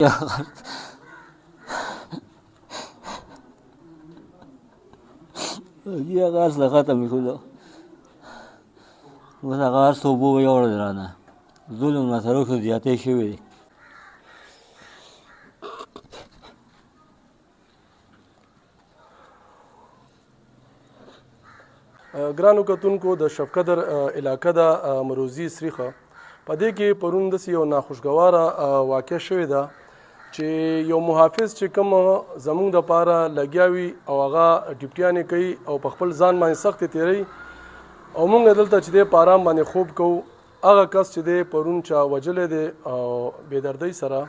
هغه هر څه ختم کړو اوس هغه هر څه اوبه ویوړل رانه ظلم راسره وشو زیاتی شوی دی ګرانو کتونکو د شفقدر علاقه ده مروزی سریخه په دې کې پرون داسې یو ناخوشګواره واقع شوې ده چې یو محافظ چې کوم زموږ دپاره لګیا وي او هغه ډیوټیانې کوي او په خپل ځان باندې سختې تېروي او موږ دلته چې دی په ارام باندې خوب کوو هغه کس چې دی پرون چا وجلی دی او بېدردۍ سره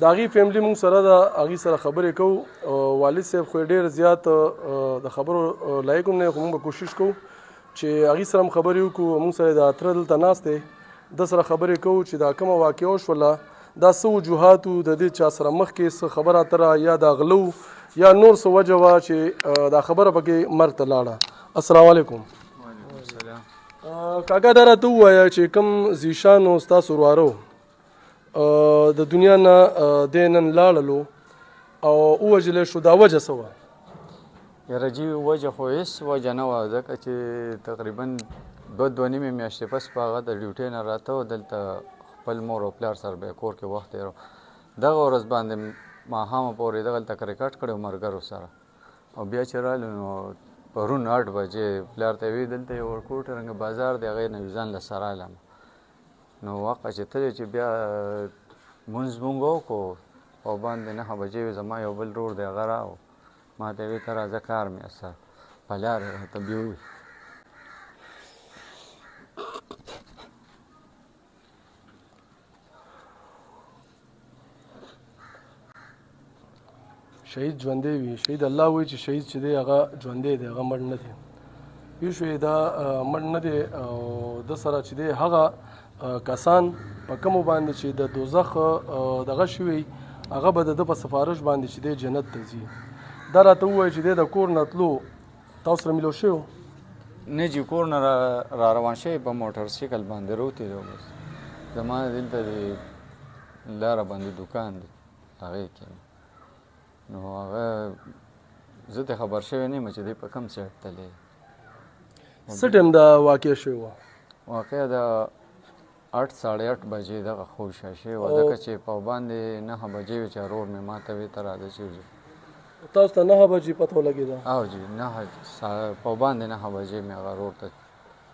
د هغې فیملي موږ سره ده هغې سره خبرې کوو والد صاحب خو یې ډېر زیات د خبرو لایق هم نه خو موږ به کوشش کوو چې هغې سره هم خبرې وکړو موږ سره د تره دلته ناست دی ده سره خبرې کوو چې دا کومه واقعه وشوله دا څه وجوهاتو د دې چا سره مخکې څه خبره اتره یا د غلو یا نور څه وجه وه چې دا خبره پکې مرګ ته لاړه السلام علیکم کاکا دا راته ووایه چې کوم زیشانو ستاسو ورواره د دنیا نه دی نن لاړلو او ووژلی شو دا وجه څه وه یاره جي وجه خو هېڅ وجه نه وه ځکه چې تقریبا دوه نیمې میاشتې پس په هغه د ډیوټۍ نه راته و دلته خپل مور او پلار سره به یې کور کې وخت تېرو دغه ورځ باندې ماښامه پورې دغلته کرکټ کړی و ملګرو سره او بیا چې رالو نو پرون 8 بجې پلار ته وی دلته یو ورکوټ رنګه بازار دی هغې نه ځان له سره علم نو واقع چې تلې چې بیا مونځ مونږ وکړو او باندې 9 بجې وې زما یو بل رور دی هغه راو ما ته وی ته راځه کار مې اسه په لار یې راته بیوي شهید ژوندی وي شهید الله وایي چې شهید چې دی هغه ژوندی دی هغه مړ نه دی پوه شوې دا مړ نه دی او ده سره چې دی هغه کسان په کومو باندې چې د دوزخ دغه شوي هغه به د ده په سفارش باندې چې دی جنت ته ځي دا راته ووایي چې دی د کور نه تلو تاسو سره میلاو شوی نه جي کور نه را روان شوی په موټر سایکل باندې روتېدو بس زما دلته د لاره باندې دوکان دی هغې کې نو هغه زه ته خبر شوی نه یم چې دی په کوم سایډ تللی څه ټایم دا واقع شوې وه واقع د 8 ساړه 8 بجې دغه خوشا شوې وه ځکه چې په باندې 9 بجې وې چې رور مې ما ته وی ته راځه چې تاسو ته 9 بجې پته ولګېده او جي 9 په باندې 9 بجې مې هغه رور ته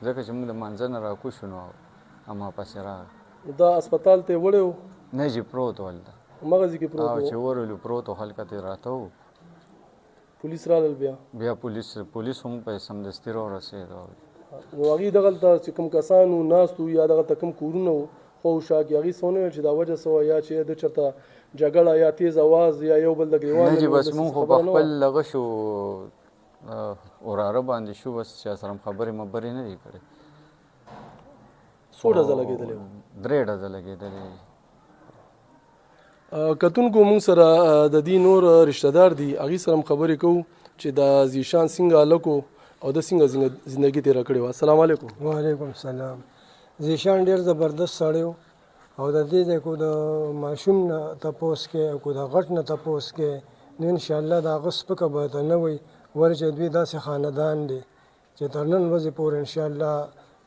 ځکه چې موږ د مانځه نه راکوشو نو اما پسې راغی دا هسپتال ته وړی و نه جي پروت و هلته همغسې کې پروت او و چې ورولو پروت و هلکه ته راته و پولیس رالل بیا پولیس هم په سمدستي راورسېدو نو هغې دغلته چې کوم کسان وو ناست وو یا دغلته کوم کورونه وو خوشا کې هغې څه ونه ویل چې دا وجه څه وه یا چې د چېرته جګړه یا تیز اواز یا یو بل د ګریوان نه جي بس مونږ خو په خپل لغه شو وراره باندې شو بس چا سره خبرې مبرې نه دي کړې څو ډزه لګېدلې وه 3 ډزه لګېدلې کتونکو موږ سره د دې نور رشته دار دي هغې سره هم خبرې کوو چې دا زیشان څنګه هلک او د څنګه زندګي تېره کړې وه السلام علیکم وعلیکم السلام زیشان ډېر زبردست سړی و او د دې ځای کو د ماشوم نه تپوس کې او کو د غټ نه تپوس کې نو انشاءالله د هغه سپکه به ته نه وي ولې چې دوی داسې خاندان دی چې تر نن ورځې پورې انشاءالله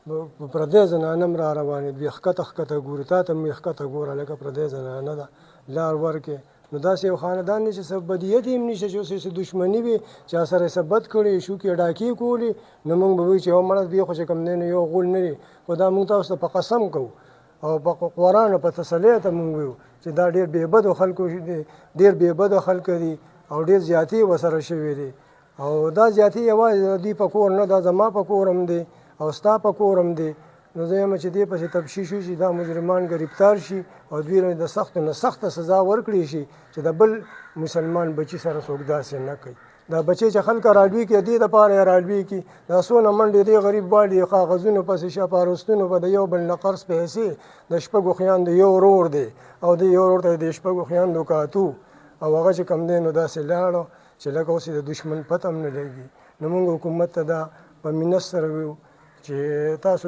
په پردۍ زنانه هم را روانې دوی ښکته ښکته ګوري تا ته مې ښکته ګوره لکه پردۍ زنانه ده لار ورکې نو داسې یو خاندان دی چې څه بدیت یې هم نشته چې اوس یې دښمني وي چا سره یې څه بد کړي شوکې ډاکې کولي نو موږ به وایو چې یو مړه دوی خو چې کوم دی نو یو غول نه دی خو دا موږ تاسو ته په قسم کوو او په قرآن او په تسلیه ته موږ وایو چې دا ډېر بېبدو خلکو دی ډېر بېبده خلک دي او ډېر زیاتې ورسره شوي دي او دا زیاتې یوازې د دوی په کور نه دا زما په کور هم دی او ستا په کور هم دی نو زه یم چې دې پسې تفتیش وشي دا مجرمان ګرفتار شي او دوی د سختو نه سخته سزا ورکړي شي چې د بل مسلمان بچي سره څوک داسې نه کوي دا بچی چې خلک راډوي کې دې دپاره یې راډوي کې دا څونه منډې دې غریب واړي کاغذونو پسې شپاروستونو په د یو بل نه قرض پیسې د شپږو خویندو یو ورور دی او د یو ورور ته د شپږو خویندو کاتو او هغه چې کوم دی نو داسې لاړو چې لکه اوس د دښمن پته هم نه لګي نو موږ حکومت ته دا په مینت سره ویو چې تاسو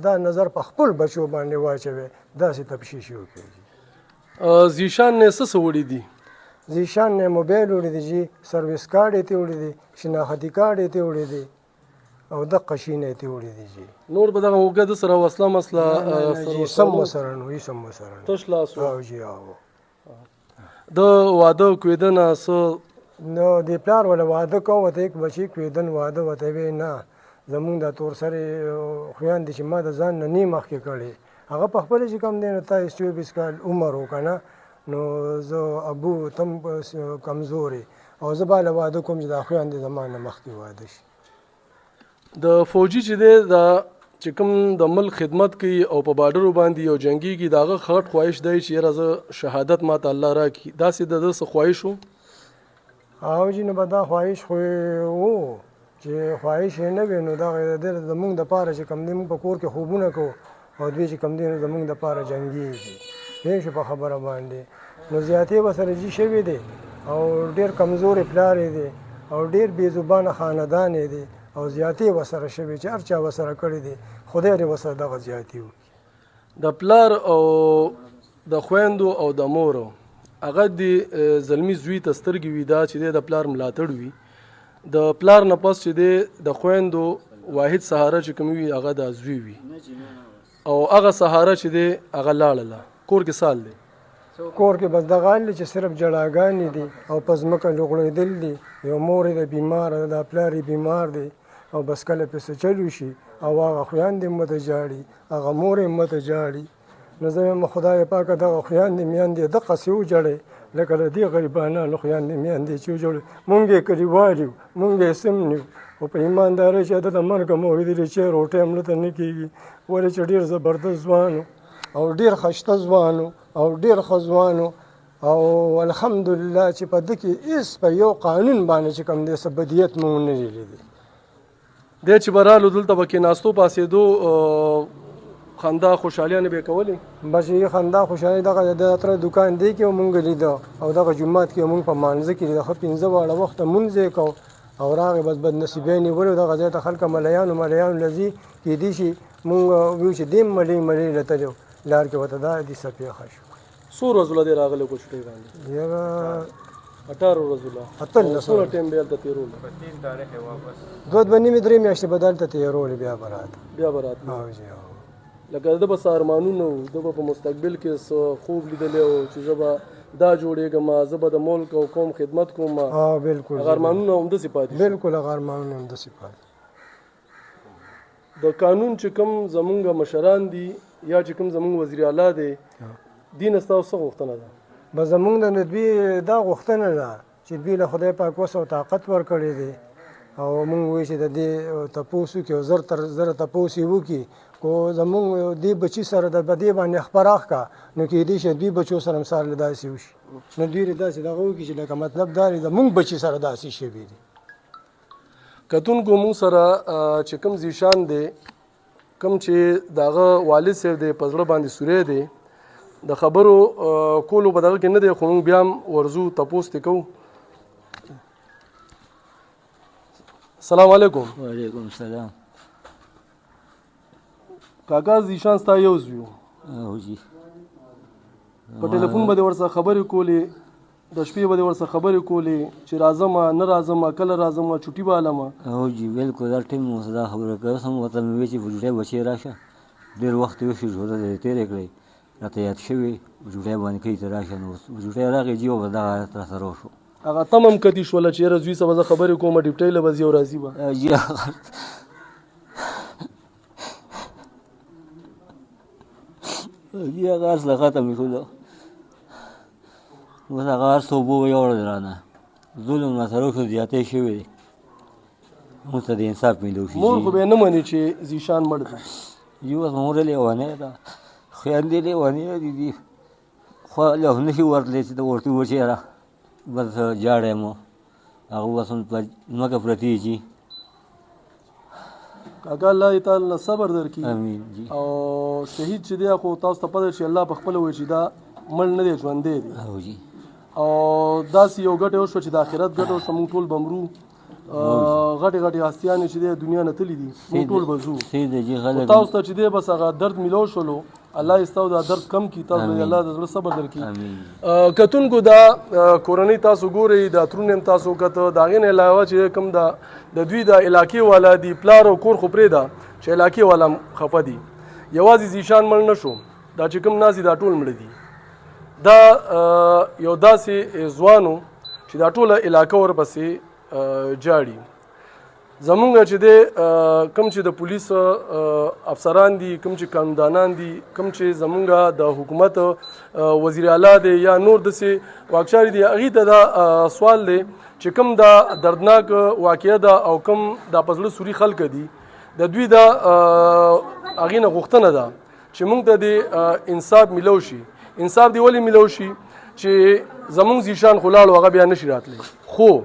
دا نظر په خپل بچو باندې واچوئ داسې تفتیش وکړئ زیشان نه څه وړي دي؟ زیشان نه موبایل وړي دي جی، سرویس کارت یې وړي دي، شناختی کارت یې وړي دي او دقه شي نه یې وړي دي جی. نور به دغه اوږه د سره وسله مسله جی سم وسره نو هیڅ هم وسره نه. تش لاس او جی او د واده کوېدنه څه نو د پلار ولا واده کوم وته یک بچی کوېدن واده وته وی نه زمونږ د تور سره خویان دي چې ما د ځان نه نیم مخکې کړی هغه په خپل چې کم دی نو 23 کال عمر وکنه نو زه ابو تم کمزوري او زه بالا واده کوم چې د خویان دي زمانه مخکې واده شي. د فوجي چې دی د چې کوم د ملک خدمت کوي او په بارډرو باندې یو جنگیږي دغه خاط خواهش دی چې یاره زه شهادت ماته الله راکړي داسې د ده څه خواهش و؟ او جی نو به دا خواهش خو و چې خواهش یې نه وي نو دغه زمونږ دپاره چې کوم دی مونږ په کور کې خوبونه کوو او دوی چې کوم دی نو زمونږ دپاره جنګېږي پوه شو په خبره باندې نو زیاتې به سره جي شوي دی او ډېر کمزورې پلار یې دی او ډېر بې زبانه خاندان یې دی او زیاتې ورسره شوي چې هر چا ورسره کړي دي خدای دې ورسره دغه زیاتې وکړي. د پلار او د خویندو او د مورو هغه د زلمي زوی ته سترګې وي دا چې دی د پلار ملاتړ وي د پلار نه پس چې دی د خویندو واحد سهاره چې کوم وي هغه د زوی وي او هغه سهاره چې دی هغه لاړله کور کې سال دی کور کې بس دغه حال دی چې صرف جړاګانې دي او په ځمکه لوغړېدل دي یو مور یې د بیمار د پلار یې بیمار دی او بس کله پسې چلو شي او هغه خویان دې مته جاړي هغه مور یې مته جاړي نو زه وایم خدای پاکه دغه خویان دې میندې دقسې وجړې لکه د دې غریبانانو خویان دې میندې چې وجړې مونږ یې کلیوال یو مونږ یې سم نه یو او په ایماندارۍ چې د مرګه مو اورېدلې چې روټۍ هم ته نه کېږي ولې چې ډېر زبردست ځوان او ډېر ښایسته ځوان او ډېر ښه ځوان او الحمدلله چې په ده کې هېڅ په یو قانون باندې چې کوم دی څه بدیت مونږ نه دی لیدلی دی چې به رالو دلته به کېناستو پاسېدو خندا خوشحالیانې به یې کولې بس یې خندا خوشحالي دغه د تره دوکان دی کې مونږ لیده او دغه جومات کې مونږ په مانځه کې د ښه 15 واړه وخته مونځ یې کو او راغې بس بدنصیبۍ نیولې دغه ځای ته خلکه ملیانو لځي کېدای شي مونږ ویو چې دې ملۍ له تلو لار کې ورته دا دې څه پېښه شو. څو ورځو له دې راغلی کو چټۍ باندې؟ یاره 18 ورځو له 18 څومره ټایم به هلته تېرولو؟ دوه نیمې درې میاشتې به دلته تېرولې بیا به راته بیا به راتلو او جی لکه د به څه ارمانونه وو د به په مستقبل کې څه خوب لیدلی و چې زه به دا جوړېږم زه به د ملک او قوم خدمت کوم بالکل هغه ارمانونه همداسې پاتې شي بالکل هغه ارمانونه همداسې پاتې د قانون چې کوم زمونږ مشران دي یا چې کوم زمونږ وزیر اعلی دی دې نه ستاسو څه غوښتنه ده؟ بس زمونږ د دوی دا غوښتنه ده چې دوی له خدای پاک وس او طاقت ورکړی دی او مونږ وایو چې د دې تپوس وکړي او زر تر زره تپوس یې وکړي کو زمونږ دې بچي سره د بدې باندې خپراخ کا نو کېدای شي دوی بچو سره مثال داسې وشي نو دوی داسې دغه وکړي چې لکه مطلب دا دی زمونږ بچي سره داسې شوي دي. کتونکو مونږ سره چې کوم زیشان دی کوم چې دغه والد صاحب دی په زړه باندې سوری دی د خبرو کولو په دغه کې نه دی خو مونږ بیا هم ورځو تپوس ترې کوو. السلام علیکم. وعلیکم السلام. کاکا زیشان ستا یو زوی و او جی په ټلیفون به دې ورسره خبرې کولې د شپې به دې ورسره خبرې کولې چې راځم نه راځم کله راځم چوټي به علم او جی بالکل دا ټیم مو دا خبره کوي سم وته مې وی چې وجوډه بچی راشه ډېر وخت یې شو زه دې تیرې کړې راته یاد شوی وجوډه باندې کوي ته راشه نو وجوډه راغی جیو به دا تر سره شو هغه تمم کدي شول چې زوی سره زه خبرې کوم ډیپټی له وځي او راځي به جی جی هغه اصله ختم شو اوس هغه هر څه اوبه ویوړل رانه ظلم راسره وشو زیاتی شوی دی موږ ته د انصاف میلو شي مور خو به یې نه مني چې زیشان مړ دی یو اوس مور لیونی ده خویندې لیونې دي خو له نه شي ورتلی چې ته ورته ووایې چې یاره بس جاړی مو هغه اوس هم په ځمکه پرتې دي کاکا الله تعالی نه صبر درکړي امین جی او شهید چې دی خو تاسو ته پته چې الله په خپله وایي چې دا مړ نه دی ژوندی دی او جی او داسې یو ګټه وشوه چې د آخرت ګټه وشوه موږ ټول به مرو غټې غټې هستیانې چې دی دنیا نه تللي دي موږ ټول به ځو تاسو ته چې دی بس هغه درد میلو شولو الله یې ستاسو دا درد کم کړي، تاسو به الله د زړه صبر درکړي. کتونکو دا کورنۍ تاسو ګورئ، دا ترونه هم تاسو کته، د هغې نه علاوه چې کوم د دوی د علاقې والا دي پلار او کور خو پرېږده چې علاقې والا هم خفه دي. یوازې زیشان مړ نه شو، دا چې کوم ناست دي دا ټول مړه دي. دا یو داسې ځوان و چې دا ټوله علاقه ورپسې جاړي. زمونږ چې دی کوم چې د پولیس افسران دي، کوم چې قانوندانان دي، کوم چې زمونږ د حکومت وزیر اعلی دی یا نور داسې واکچاري دي، هغې ته دا سوال دی چې کوم دا دردناک واقعه ده او کوم دا په زړه سوري خلک دي، د دوی د هغې نه غوښتنه ده چې موږ ته د انصاف میلو شي. انصاف دی ولې میلو شي چې زمونږ زیشان خو لاړو، هغه بیا نشي راتلی، خو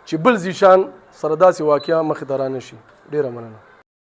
چې بل زیشان سره داسې واقعه مخې ته را نه شي. ډېره مننه.